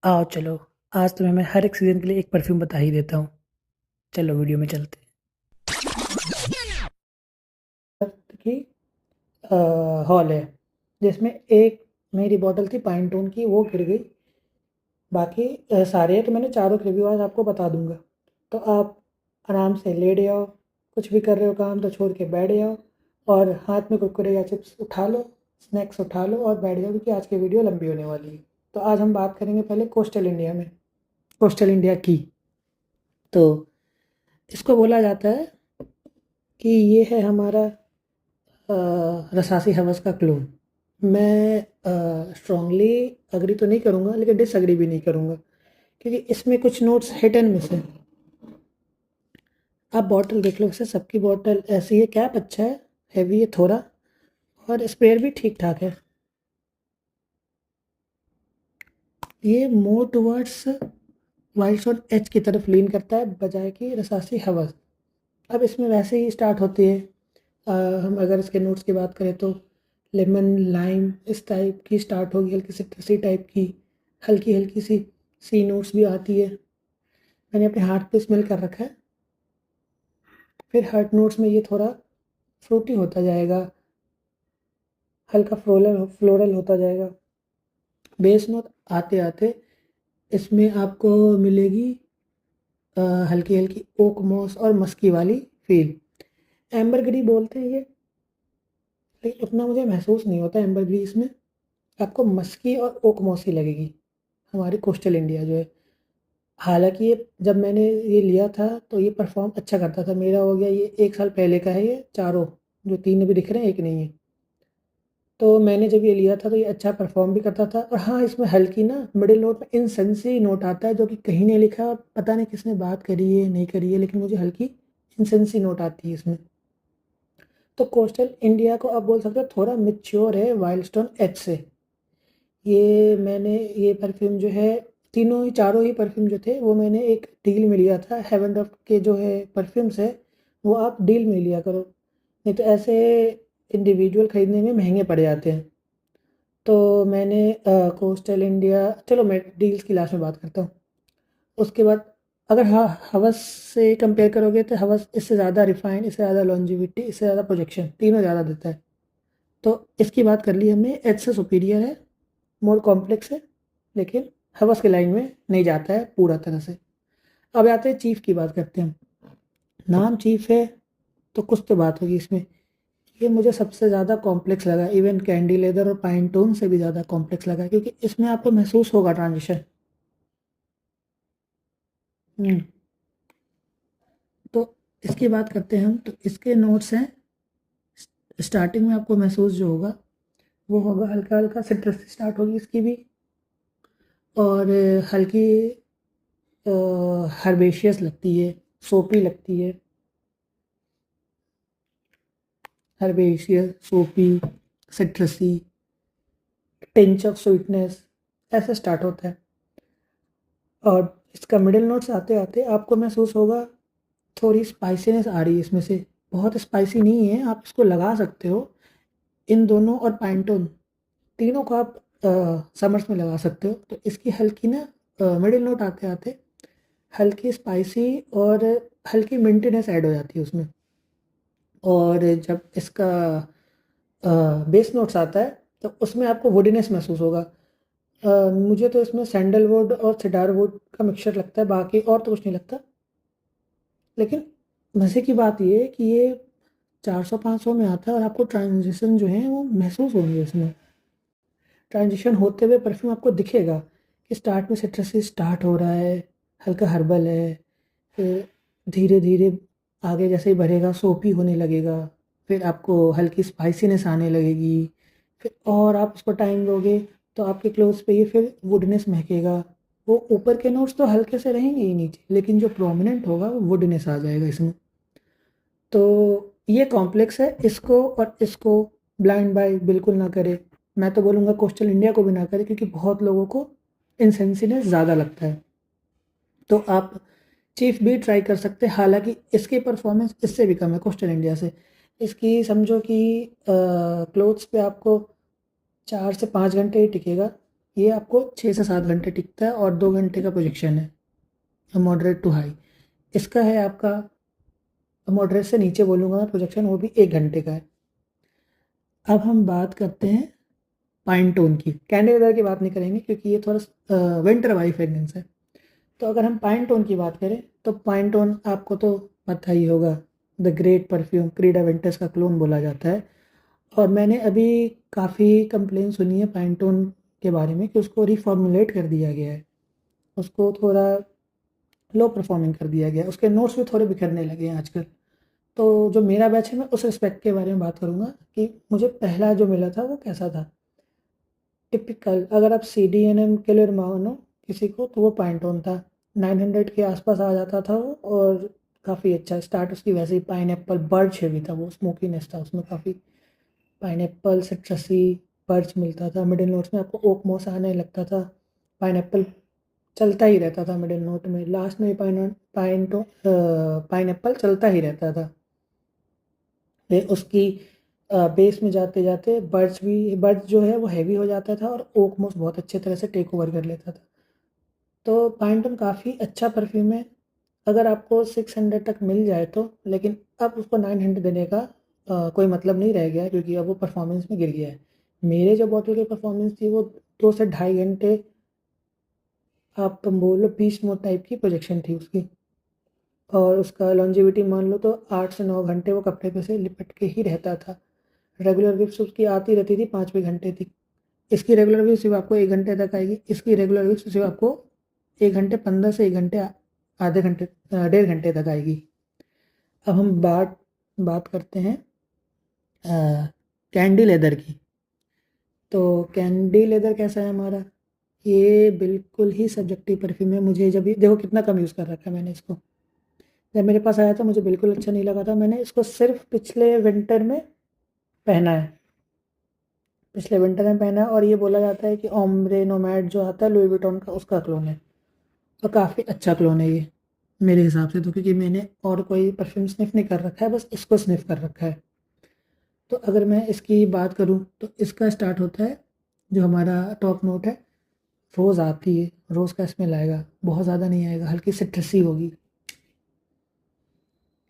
आओ चलो, आज तुम्हें मैं हर एक सीज़न के लिए एक परफ्यूम बता ही देता हूँ। चलो वीडियो में चलते हैं। की हॉल है जिसमें एक मेरी बॉटल थी पाइनटोन की, वो गिर गई। बाकी सारे हैं तो मैंने चारों के रिव्यू आज आपको बता दूंगा। तो आप आराम से लेट जाओ, कुछ भी कर रहे हो काम तो छोड़ के बैठ जाओ और हाथ में कुरकुरे या चिप्स उठा लो, स्नैक्स उठा लो और बैठ जाओ, क्योंकि आज की वीडियो लंबी होने वाली है। तो आज हम बात करेंगे पहले कोस्टल इंडिया में, कोस्टल इंडिया की। तो इसको बोला जाता है कि ये है हमारा रसासी हवस का क्लोन। मैं स्ट्रांगली अग्री तो नहीं करूँगा लेकिन डिसअग्री भी नहीं करूँगा, क्योंकि इसमें कुछ नोट्स हिट एंड मिस है। आप बॉटल देख लो, वैसे सबकी बॉटल ऐसी है, कैप अच्छा है, हैवी है थोड़ा, और स्प्रेयर भी ठीक ठाक है। ये more towards wild stone H की तरफ लीन करता है बजाय कि रसासी हवस। अब इसमें वैसे ही स्टार्ट होती है। हम अगर इसके नोट्स की बात करें तो लेमन लाइम इस टाइप की स्टार्ट होगी, हल्की सिट्रसी टाइप की, हल्की हल्की सी नोट्स भी आती है। मैंने अपने हाथ पे स्मेल कर रखा है। फिर हर्ट नोट्स में ये थोड़ा फ्रूटी होता जाएगा, हल्का फ्लोरल फ्लोरल होता जाएगा। बेस नोट आते आते इसमें आपको मिलेगी हल्की हल्की ओक मॉस और मस्की वाली फील। एम्बरग्री बोलते हैं ये, लेकिन उतना मुझे महसूस नहीं होता एम्बरग्री इसमें। आपको मस्की और ओक मॉसी लगेगी हमारी कोस्टल इंडिया जो है। हालांकि ये जब मैंने ये लिया था तो ये परफॉर्म अच्छा करता था। मेरा हो गया ये 1 साल पहले का है, ये चारों जो 3 अभी दिख रहे हैं, एक नहीं है। तो मैंने जब ये लिया था तो ये अच्छा परफॉर्म भी करता था। और हाँ, इसमें हल्की ना मिडिल नोट में इंसेंसी नोट आता है, जो कि कहीं नहीं लिखा और पता नहीं किसने बात करी है नहीं करी है, लेकिन मुझे हल्की इंसेंसी नोट आती है इसमें। तो कोस्टल इंडिया को आप बोल सकते हो थोड़ा मिच्योर है वाइल्ड स्टोन एच से। ये मैंने ये परफ्यूम जो है, तीनों ही चारों ही परफ्यूम जो थे वो मैंने एक डील में लिया था। हेवन डॉट के जो है परफ्यूम्स है, वो आप डील में लिया करो, नहीं तो ऐसे इंडिविजुअल ख़रीदने में महंगे पड़ जाते हैं। तो मैंने कोस्टल इंडिया, चलो मैं डील्स की लास्ट में बात करता हूँ। उसके बाद अगर हाँ हवस से कंपेयर करोगे तो हवस इससे ज़्यादा रिफाइन, इससे ज़्यादा लॉन्जिविटी, इससे ज़्यादा प्रोजेक्शन, तीनों ज़्यादा देता है। तो इसकी बात कर ली हमने, एच से सुपीरियर है, मोर कॉम्प्लेक्स है, लेकिन हवस के लाइन में नहीं जाता है पूरा तरह से। अब आते हैं चीफ की बात करते हैं हम। नाम चीफ है तो कुछ तो बात होगी इसमें। ये मुझे सबसे ज़्यादा कॉम्प्लेक्स लगा, इवन कैंडी लेदर और पाइन टोन से भी ज़्यादा कॉम्प्लेक्स लगा, क्योंकि इसमें आपको महसूस होगा ट्रांजिशन। हम्म, तो इसकी बात करते हैं हम। तो इसके नोट्स हैं, स्टार्टिंग में आपको महसूस जो होगा वो होगा हल्का हल्का सिट्रस से स्टार्ट होगी इसकी भी, और हल्की हर्बेशियस लगती है, सोपी लगती है। हर्बेशियस, सोपी, सिट्रसी, टिंच ऑफ स्वीटनेस, ऐसे स्टार्ट होता है। और इसका मिडिल नोट्स आते आते आपको महसूस होगा थोड़ी स्पाइसीनेस आ रही है इसमें से। बहुत स्पाइसी नहीं है, आप इसको लगा सकते हो। इन दोनों और पैंटोन, तीनों को आप समर्स में लगा सकते हो। तो इसकी हल्की ना मिडिल नोट आते आते हल्की स्पाइसी और हल्की मिंटीनेस ऐड हो जाती है उसमें। और जब इसका बेस नोट्स आता है तो उसमें आपको वुडीनेस महसूस होगा। मुझे तो इसमें सैंडलवुड और सिडारवुड का मिक्सचर लगता है, बाकी और तो कुछ नहीं लगता। लेकिन मज़े की बात ये है कि ये 400-500 में आता है और आपको ट्रांजिशन जो है वो महसूस होंगे इसमें। ट्रांजिशन होते हुए परफ्यूम आपको दिखेगा कि स्टार्ट में सिट्रस से स्टार्ट हो रहा है, हल्का हर्बल है, फिर धीरे धीरे आगे जैसे ही बढ़ेगा सोपी होने लगेगा, फिर आपको हल्की स्पाइसीनेस आने लगेगी। फिर और आप उसको टाइम दोगे तो आपके क्लोज पे ये फिर वुडनेस महकेगा। वो ऊपर के नोट्स तो हल्के से रहेंगे ही नीचे, लेकिन जो प्रोमिनेंट होगा वो वुडनेस आ जाएगा इसमें। तो ये कॉम्प्लेक्स है, इसको और इसको ब्लाइंड बाय बिल्कुल ना करे। मैं तो बोलूँगा कोस्टल इंडिया को भी ना करे, क्योंकि बहुत लोगों को इनसेंसिनेस ज़्यादा लगता है। तो आप चीफ भी ट्राई कर सकते हैं, हालांकि इसकी परफॉर्मेंस इससे भी कम है कोस्टल इंडिया से। इसकी समझो कि क्लोथ्स पे आपको 4 से 5 घंटे ही टिकेगा, ये आपको 6 से 7 घंटे टिकता है और 2 घंटे का प्रोजेक्शन है, मॉडरेट टू हाई। इसका है आपका, मॉडरेट से नीचे बोलूँगा मैं प्रोजेक्शन, वो भी 1 घंटे का है। अब हम बात करते हैं पाइन टोन की। कैंडी लेदर की बात नहीं करेंगे क्योंकि ये थोड़ा विंटर वाली फ्रेगनेंस है। तो अगर हम पाइन टोन की बात करें तो पाइन टोन आपको तो पता ही होगा, the great perfume, creed Aventus का क्लोन बोला जाता है। और मैंने अभी काफ़ी कंप्लेन सुनी है पाइन टोन के बारे में कि उसको रिफॉर्मुलेट कर दिया गया है, उसको थोड़ा लो परफॉर्मिंग कर दिया गया है, उसके नोट्स भी थोड़े बिखरने लगे हैं आजकल। तो जो मेरा बैच है मैं उस रिस्पेक्ट के बारे में बात करूँगा कि मुझे पहला जो मिला था वो कैसा था। टिपिकल, अगर आप CDNM के लिए मानो किसी को, तो वो पाइनटोन था। 900 के आसपास आ जाता था वो, और काफ़ी अच्छा स्टार्ट उसकी वैसे ही पाइनएप्पल बर्च हेवी था, वो स्मोकीनेस था उसमें काफ़ी, पाइनएप्पल सिट्रसी बर्च मिलता था। मिडिल नोट्स में आपको ओक मोस आने लगता था, पाइनएप्पल चलता ही रहता था मिडिल नोट में, लास्ट में पाइनएप्पल चलता ही रहता था। फिर उसकी बेस में जाते जाते बर्च जो है वो हैवी हो जाता था और ओक मोस बहुत अच्छे तरह से टेक ओवर कर लेता था। तो पाइनटन काफ़ी अच्छा परफ्यूम है अगर आपको 600 तक मिल जाए तो, लेकिन अब उसको 900 देने का कोई मतलब नहीं रह गया क्योंकि अब वो परफॉर्मेंस में गिर गया है। मेरे जो बॉटल की परफॉर्मेंस थी वो 2 से ढाई घंटे, आप बोलो 20 मोड टाइप की प्रोजेक्शन थी उसकी, और उसका लॉन्जेविटी मान लो तो 8 से 9 घंटे वो कपड़े पे से लिपट के ही रहता था। रेगुलर विप्स उसकी आती रहती थी 5वें घंटे तक। इसकी रेगुलर विप्स सिर्फ आपको 1 घंटे तक आएगी, इसकी रेगुलर विप्स सिर्फ आपको 1 घंटे 15 से 1 घंटे, आधे घंटे, 1.5 घंटे तक आएगी। अब हम बात करते हैं कैंडी लेदर की। तो कैंडी लेदर कैसा है हमारा, ये बिल्कुल ही सब्जेक्टिव परफ्यूम है। मुझे जब भी देखो कितना कम यूज़ कर रखा है मैंने इसको, जब मेरे पास आया था मुझे बिल्कुल अच्छा नहीं लगा था, मैंने इसको सिर्फ पिछले विंटर में पहना है, पिछले विंटर में पहना है। और ये बोला जाता है कि ओम्ब्रे नोमैड जो आता है लुई विटॉन का, उसका क्लोन है, और काफ़ी अच्छा क्लोन है ये मेरे हिसाब से तो, क्योंकि मैंने और कोई परफ्यूम स्निफ नहीं कर रखा है, बस इसको स्निफ कर रखा है। तो अगर मैं इसकी बात करूँ तो इसका स्टार्ट होता है, जो हमारा टॉप नोट है, रोज़ आती है, रोज़ का स्मेल आएगा, बहुत ज़्यादा नहीं आएगा, हल्की सिट्रसी होगी।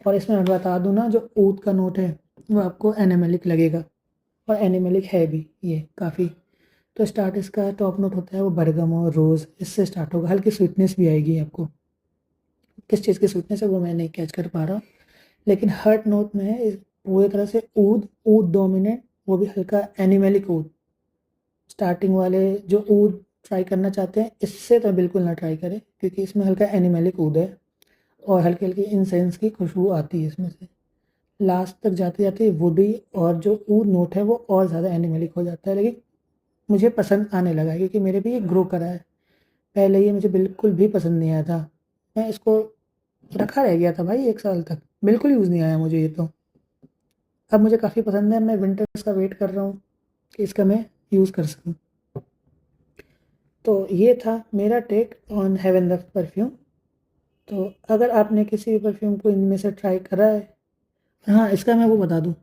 और इसमें मैं बता दूँ ना, जो ऊद का नोट है वो आपको एनिमलिक लगेगा, और एनिमलिक है भी ये काफ़ी। तो स्टार्ट इसका टॉप नोट होता है वो बरगम और रोज़, इससे स्टार्ट होगा, हल्की स्वीटनेस भी आएगी आपको। किस चीज़ की स्वीटनेस है वो मैं नहीं कैच कर पा रहा हूँ, लेकिन हर्ट नोट में है पूरी तरह से ऊद, ऊद डोमिनेंट, वो भी हल्का एनिमलिक ऊद। स्टार्टिंग वाले जो ऊद ट्राई करना चाहते हैं इससे तो बिल्कुल ना ट्राई करें, क्योंकि इसमें हल्का एनिमलिक ऊद है और हल्की हल्की इंसेंस की खुशबू आती है इसमें से। लास्ट तक जाते जाते वुडी और जो ऊद नोट है वो और ज़्यादा एनिमलिक हो जाता है, लेकिन मुझे पसंद आने लगा है क्योंकि मेरे भी ये ग्रो करा है। पहले ये मुझे बिल्कुल भी पसंद नहीं आया था, मैं इसको रखा रह गया था भाई 1 साल तक, बिल्कुल यूज़ नहीं आया मुझे ये तो। अब मुझे काफ़ी पसंद है, मैं विंटर्स का वेट कर रहा हूँ कि इसका मैं यूज़ कर सकूँ। तो ये था मेरा take on heaven the perfume. तो अगर आपने किसी भी परफ्यूम को इनमें से ट्राई करा है, हाँ इसका मैं वो बता दूँ,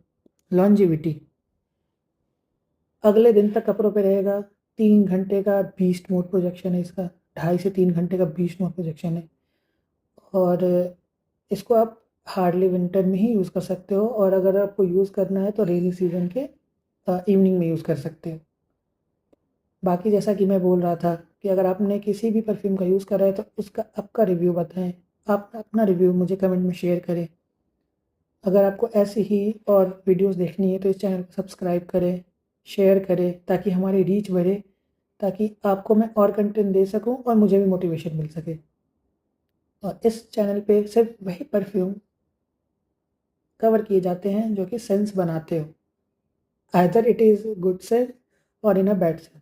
लॉन्जिविटी अगले दिन तक कपड़ों पे रहेगा। 3 घंटे का बीस्ट मोड प्रोजेक्शन है इसका, 2.5 से 3 घंटे का बीस्ट मोड प्रोजेक्शन है। और इसको आप हार्डली विंटर में ही यूज़ कर सकते हो, और अगर आपको यूज़ करना है तो रेनी सीजन के इवनिंग में यूज़ कर सकते हो। बाकी जैसा कि मैं बोल रहा था कि अगर आपने किसी भी परफ्यूम का यूज़ करा है तो उसका आपका रिव्यू बताएं, आप अपना रिव्यू मुझे कमेंट में शेयर करें। अगर आपको ऐसी ही और वीडियोस देखनी है तो इस चैनल को सब्सक्राइब करें, शेयर करें, ताकि हमारी रीच बढ़े, ताकि आपको मैं और कंटेंट दे सकूं और मुझे भी मोटिवेशन मिल सके। और इस चैनल पे सिर्फ वही परफ्यूम कवर किए जाते हैं जो कि सेंस बनाते हो, either it is good sense और इन अ बैड सेंस।